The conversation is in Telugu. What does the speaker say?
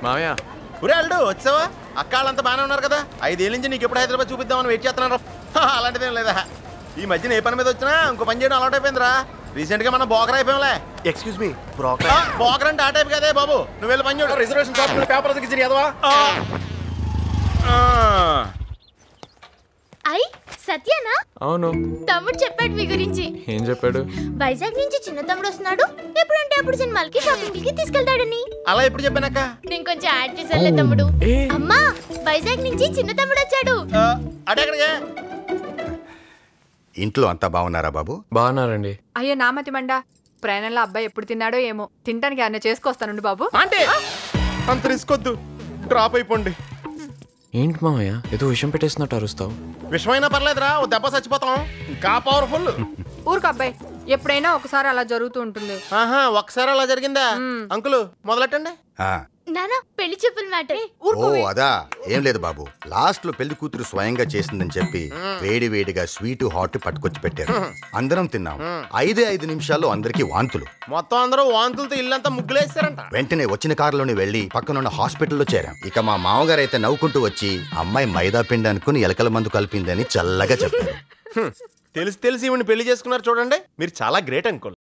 మామయ్య ఒరే అల్లుడు వచ్చావా? అక్క వాళ్ళంతా బాగానే ఉన్నారు కదా? 5 ఏళ్ళ నుంచి నీకు ఎప్పుడు హైదరాబాద్ చూపిద్దామని వెయిట్ చేస్తున్నాను. అలాంటిదేం లేదా? ఈ మధ్యన ఏ పని మీద వచ్చినా ఇంకో పని చేయడం అలవాటు అయిపోయిందిరా. రీసెంట్ గా మనం బోకర్ అయిపోయాంలే. Excuse me, broker. బోకర్ అంటే ఆ టైప్ కదే బాబు. నువ్వు వెళ్ళి పని చూడు. రిజర్వేషన్ షాప్ పేపర్ దగ్గర చదివా? అయ్ సత్యనా? అవును. తమ్ముడు చెప్పాడు మీ గురించి. ఏం చెప్పాడు? వైజాగ్ నుంచి చిన్న తమ్ముడు వస్తున్నాడు, ఎప్పుడంటే అప్పుడు సినిమాలకి షాపింగ్ కి తీసుకెళ్తాడని. అలా ఎప్పుడు చెప్పానక్క? నేను కొంచెం యాడ్ చేసానులే తమ్ముడు. అమ్మా, వైజాగ్ నుంచి చిన్న తమ్ముడు వచ్చాడు. అడగడిగా ఇంట్లో అంతా బాగున్నారా బాబు? బాగున్నారండి. అయ్యో నామతి మండ, ప్రయాణంలో అబ్బాయి ఎప్పుడు తిన్నాడో ఏమో. తినడానికి అన్న చేసుకొస్తానండి బాబు. అంటే అంత రిస్క్ వద్దు, డ్రాప్ అయిపోండి. ఏంటి మామయ్య ఏదో విషయం పెట్టేస్తున్నట్టు అరుస్తావు? విషమైనా పర్లేదురా, ఓ దెబ్బ చచ్చిపోతాం. ఇంకా పవర్ఫుల్. ఊరుకు అబ్బాయి, ఎప్పుడైనా ఒకసారి అలా జరుగుతూ ఉంటుంది. ఆహా, ఒకసారి అలా జరిగిందా? అంకుల్ మొదలెట్టండి. నానా పెళ్లి చూపుల మ్యాటర్. ఓ అదా, ఏం లేదు బాబు. లాస్ట్ లో పెళ్లి కూతురు స్వయంగా చేసిందని చెప్పి వేడి వేడిగా స్వీట్ హాట్ పట్టుకొచ్చి పెట్టారు. అందరం తిన్నాం. 5 నిమిషాల్లో అందరికి వాంతులు. మొత్తం అందరూ వాంతులతో ఇల్లంతా ముగ్గులేస్తారంట. వెంటనే వచ్చిన కారులోని వెళ్లి పక్కనున్న హాస్పిటల్లో చేరాం. ఇక మా మామగారు అయితే నవ్వుకుంటూ వచ్చి అమ్మాయి మైదా పిండి అనుకుని ఎలకల మందు కలిపిందని చల్లగా చెప్పారు. తెలిసి ఈవిని పెళ్లి చేసుకున్నారు చూడండి. మీరు చాలా గ్రేట్ అంకుల్.